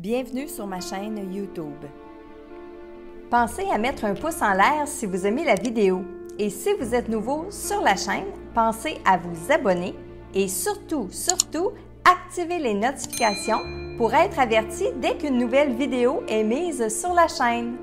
Bienvenue sur ma chaîne YouTube. Pensez à mettre un pouce en l'air si vous aimez la vidéo. Et si vous êtes nouveau sur la chaîne, pensez à vous abonner et surtout, activez les notifications pour être averti dès qu'une nouvelle vidéo est mise sur la chaîne.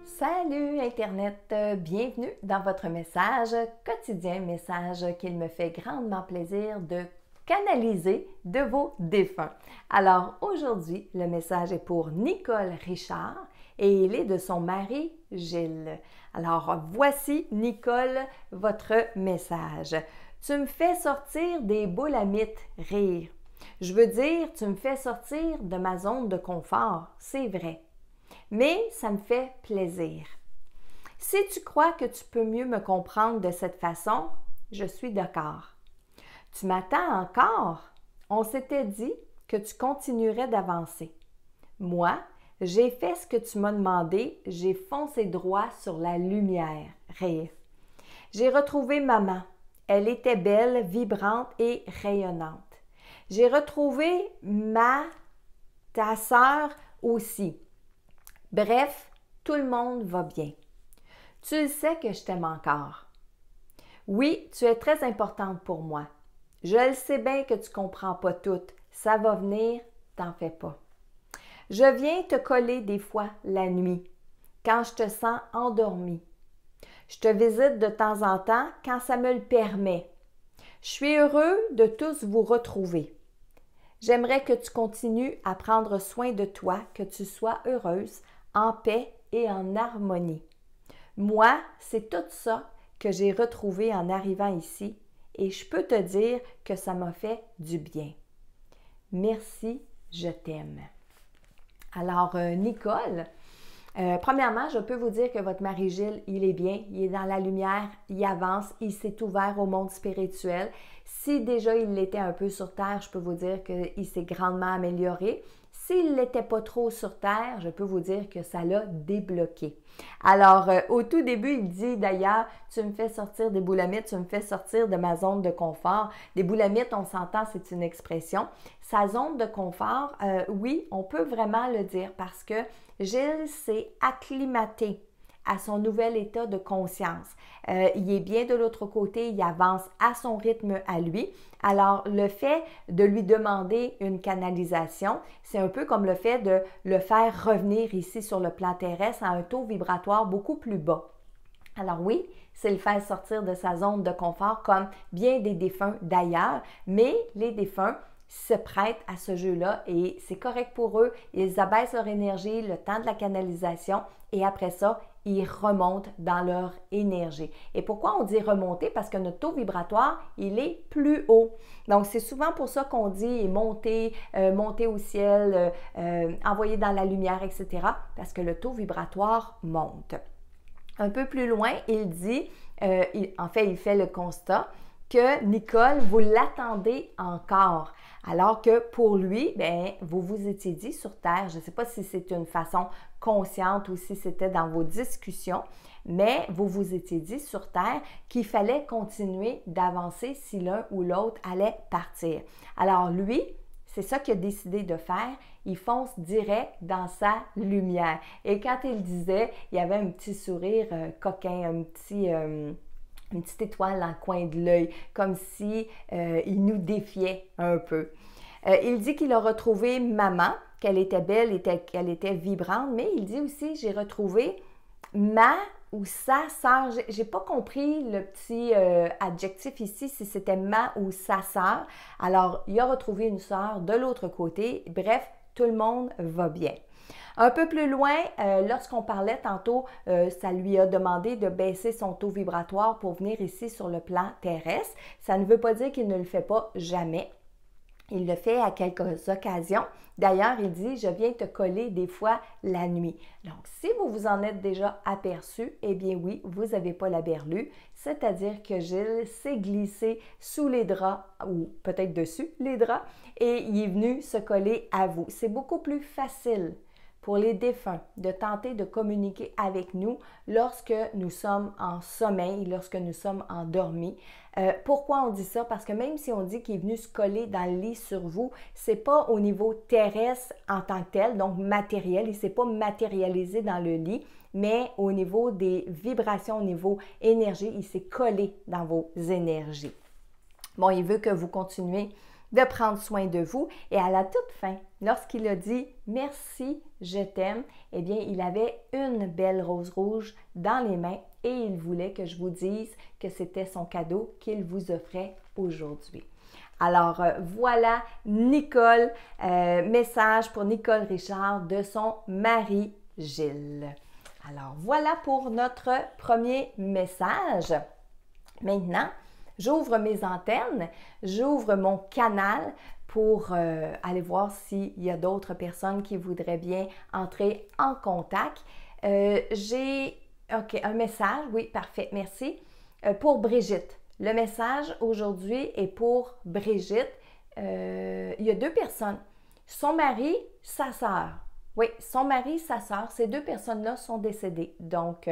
Salut Internet, bienvenue dans votre message quotidien, message qu'il me fait grandement plaisir de canaliser de vos défunts. Alors aujourd'hui, le message est pour Nicole Richard et il est de son mari Gilles. Alors voici Nicole, votre message. Tu me fais sortir des boules à mythes, rire. Je veux dire, tu me fais sortir de ma zone de confort, c'est vrai. Mais ça me fait plaisir. Si tu crois que tu peux mieux me comprendre de cette façon, je suis d'accord. Tu m'attends encore? On s'était dit que tu continuerais d'avancer. Moi, j'ai fait ce que tu m'as demandé, j'ai foncé droit sur la lumière. Rire. J'ai retrouvé maman. Elle était belle, vibrante et rayonnante. J'ai retrouvé ta sœur aussi. Bref, tout le monde va bien. Tu le sais que je t'aime encore. Oui, tu es très importante pour moi. Je le sais bien que tu ne comprends pas tout. Ça va venir, t'en fais pas. Je viens te coller des fois la nuit, quand je te sens endormie. Je te visite de temps en temps quand ça me le permet. Je suis heureux de tous vous retrouver. J'aimerais que tu continues à prendre soin de toi, que tu sois heureuse, en paix et en harmonie. Moi, c'est tout ça que j'ai retrouvé en arrivant ici et je peux te dire que ça m'a fait du bien. Merci, je t'aime. Alors, Nicole, premièrement, je peux vous dire que votre mari Gilles, il est bien, il est dans la lumière, il avance, il s'est ouvert au monde spirituel. Si déjà il l'était un peu sur Terre, je peux vous dire qu'il s'est grandement amélioré. S'il ne l'était pas trop sur Terre, je peux vous dire que ça l'a débloqué. Alors, au tout début, il dit d'ailleurs, tu me fais sortir des boules à mythes, tu me fais sortir de ma zone de confort. Des boules à mythes, on s'entend, c'est une expression. Sa zone de confort, oui, on peut vraiment le dire parce que Gilles s'est acclimaté à son nouvel état de conscience. Il est bien de l'autre côté, il avance à son rythme à lui. Alors, le fait de lui demander une canalisation, c'est un peu comme le fait de le faire revenir ici sur le plan terrestre à un taux vibratoire beaucoup plus bas. Alors oui, c'est le faire sortir de sa zone de confort comme bien des défunts d'ailleurs, mais les défunts se prêtent à ce jeu-là et c'est correct pour eux. Ils abaissent leur énergie, le temps de la canalisation et après ça, ils remontent dans leur énergie. Et pourquoi on dit remonter? Parce que notre taux vibratoire, il est plus haut. Donc, c'est souvent pour ça qu'on dit monter, monter au ciel, envoyer dans la lumière, etc. Parce que le taux vibratoire monte. Un peu plus loin, il dit, il fait le constat que Nicole, vous l'attendez encore. Alors que pour lui, vous vous étiez dit sur Terre, je ne sais pas si c'est une façon consciente ou si c'était dans vos discussions, mais vous vous étiez dit sur Terre qu'il fallait continuer d'avancer si l'un ou l'autre allait partir. Alors lui, c'est ça qu'il a décidé de faire. Il fonce direct dans sa lumière. Et quand il disait, il y avait un petit sourire coquin, une petite étoile dans le coin de l'œil, comme si il nous défiait un peu. Il dit qu'il a retrouvé maman, qu'elle était belle, qu'elle était vibrante, mais il dit aussi, j'ai retrouvé ma ou sa sœur. J'ai pas compris le petit adjectif ici, si c'était ma ou sa sœur. Alors, il a retrouvé une sœur de l'autre côté. Bref, tout le monde va bien. Un peu plus loin, lorsqu'on parlait tantôt, ça lui a demandé de baisser son taux vibratoire pour venir ici sur le plan terrestre. Ça ne veut pas dire qu'il ne le fait pas jamais. Il le fait à quelques occasions. D'ailleurs, il dit, je viens te coller des fois la nuit. Donc, si vous vous en êtes déjà aperçu, eh bien oui, vous n'avez pas la berlue, c'est-à-dire que Gilles s'est glissé sous les draps ou peut-être dessus les draps et il est venu se coller à vous. C'est beaucoup plus facile pour les défunts de tenter de communiquer avec nous lorsque nous sommes en sommeil, lorsque nous sommes endormis. Pourquoi on dit ça? Parce que même si on dit qu'il est venu se coller dans le lit sur vous, c'est pas au niveau terrestre en tant que tel, donc matériel, il ne s'est pas matérialisé dans le lit, mais au niveau des vibrations, au niveau énergie, il s'est collé dans vos énergies. Bon, il veut que vous continuez de prendre soin de vous. Et à la toute fin, lorsqu'il a dit « Merci, je t'aime », eh bien, il avait une belle rose rouge dans les mains et il voulait que je vous dise que c'était son cadeau qu'il vous offrait aujourd'hui. Alors, voilà Nicole, message pour Nicole Richard de son mari Gilles. Alors, voilà pour notre premier message. Maintenant, j'ouvre mes antennes, j'ouvre mon canal pour aller voir s'il y a d'autres personnes qui voudraient bien entrer en contact. J'ai un message, oui, parfait, merci. Pour Brigitte. Le message aujourd'hui est pour Brigitte. Il y a deux personnes, son mari, sa sœur. Oui, son mari, sa sœur, ces deux personnes-là sont décédées. Donc,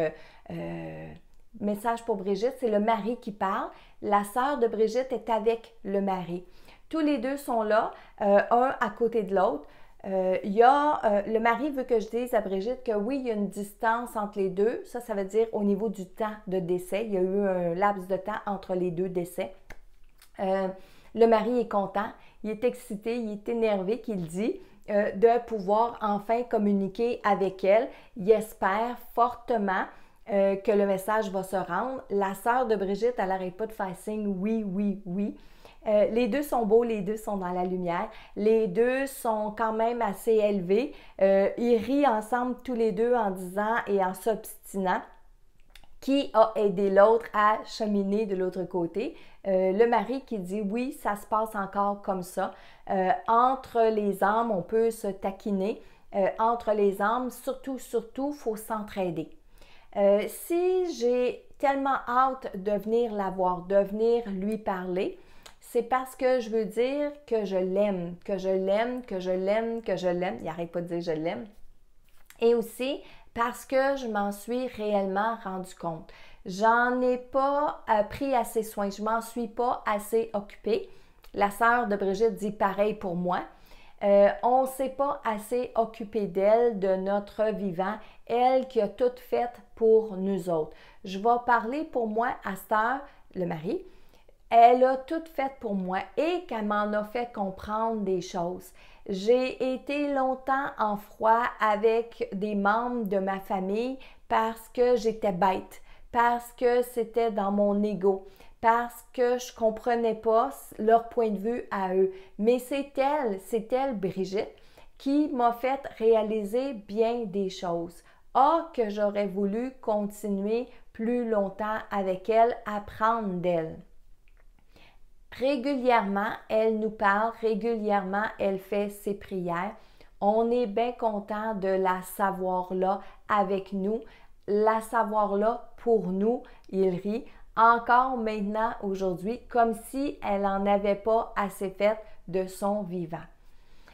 message pour Brigitte, c'est le mari qui parle. La sœur de Brigitte est avec le mari. Tous les deux sont là, un à côté de l'autre. Le mari veut que je dise à Brigitte que oui, il y a une distance entre les deux. Ça veut dire au niveau du temps de décès. Il y a eu un laps de temps entre les deux décès. Le mari est content, il est excité, il est énervé, qu'il dit de pouvoir enfin communiquer avec elle. Il espère fortement que le message va se rendre. La sœur de Brigitte, elle n'arrête pas de faire signe oui, oui, oui. Les deux sont beaux, les deux sont dans la lumière. Les deux sont quand même assez élevés. Ils rient ensemble tous les deux en disant et en s'obstinant qui a aidé l'autre à cheminer de l'autre côté. Le mari qui dit oui, ça se passe encore comme ça. Entre les âmes, on peut se taquiner. Entre les âmes, surtout, il faut s'entraider. Si j'ai tellement hâte de venir la voir, de venir lui parler, c'est parce que je veux dire que je l'aime, que je l'aime, que je l'aime, que je l'aime. Il n'arrête pas de dire je l'aime. Et aussi parce que je m'en suis réellement rendu compte. J'en ai pas pris assez soin, je m'en suis pas assez occupée. La sœur de Brigitte dit pareil pour moi. On ne s'est pas assez occupé d'elle, de notre vivant, elle qui a tout fait pour nous autres. Je vais parler pour moi à cette heure, le mari, elle a tout fait pour moi et qu'elle m'en a fait comprendre des choses. J'ai été longtemps en froid avec des membres de ma famille parce que j'étais bête, parce que c'était dans mon ego, parce que je ne comprenais pas leur point de vue à eux. Mais c'est elle, Brigitte, qui m'a fait réaliser bien des choses. Que j'aurais voulu continuer plus longtemps avec elle, apprendre d'elle. Régulièrement, elle nous parle, régulièrement, elle fait ses prières. On est bien content de la savoir là avec nous, la savoir là pour nous. Il rit encore maintenant, aujourd'hui, comme si elle n'en avait pas assez fait de son vivant.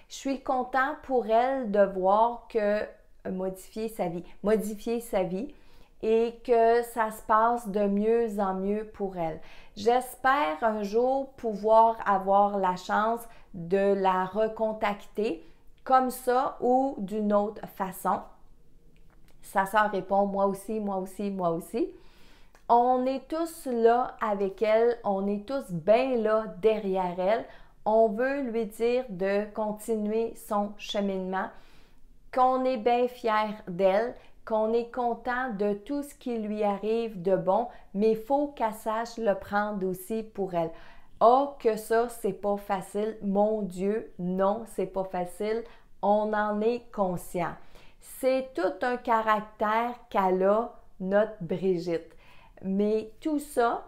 Je suis content pour elle de voir que modifier sa vie et que ça se passe de mieux en mieux pour elle. J'espère un jour pouvoir avoir la chance de la recontacter comme ça ou d'une autre façon. Sa sœur répond « moi aussi, moi aussi, moi aussi ». On est tous là avec elle, on est tous bien là derrière elle. On veut lui dire de continuer son cheminement, qu'on est bien fiers d'elle, qu'on est content de tout ce qui lui arrive de bon, mais il faut qu'elle sache le prendre aussi pour elle. Que ça, c'est pas facile. Mon Dieu, non, c'est pas facile. On en est conscient. C'est tout un caractère qu'elle a, notre Brigitte. Mais tout ça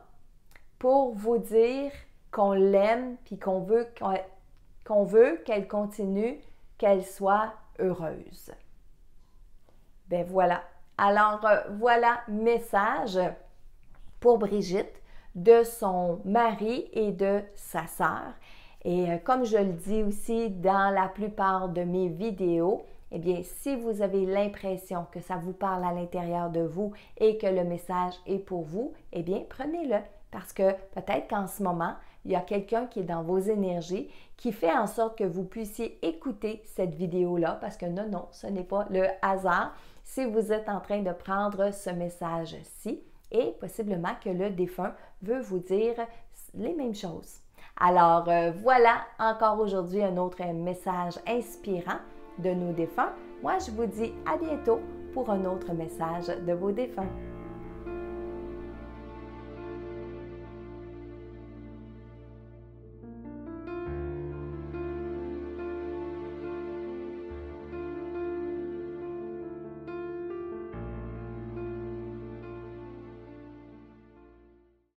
pour vous dire qu'on l'aime puis qu'on veut qu'elle continue, qu'elle soit heureuse. Ben voilà. Alors, voilà message pour Brigitte de son mari et de sa sœur. Et comme je le dis aussi dans la plupart de mes vidéos, eh bien, si vous avez l'impression que ça vous parle à l'intérieur de vous et que le message est pour vous, eh bien, prenez-le. Parce que peut-être qu'en ce moment, il y a quelqu'un qui est dans vos énergies qui fait en sorte que vous puissiez écouter cette vidéo-là, parce que non, ce n'est pas le hasard si vous êtes en train de prendre ce message-ci et possiblement que le défunt veut vous dire les mêmes choses. Alors voilà encore aujourd'hui un autre message inspirant de nos défunts. Moi, je vous dis à bientôt pour un autre message de vos défunts.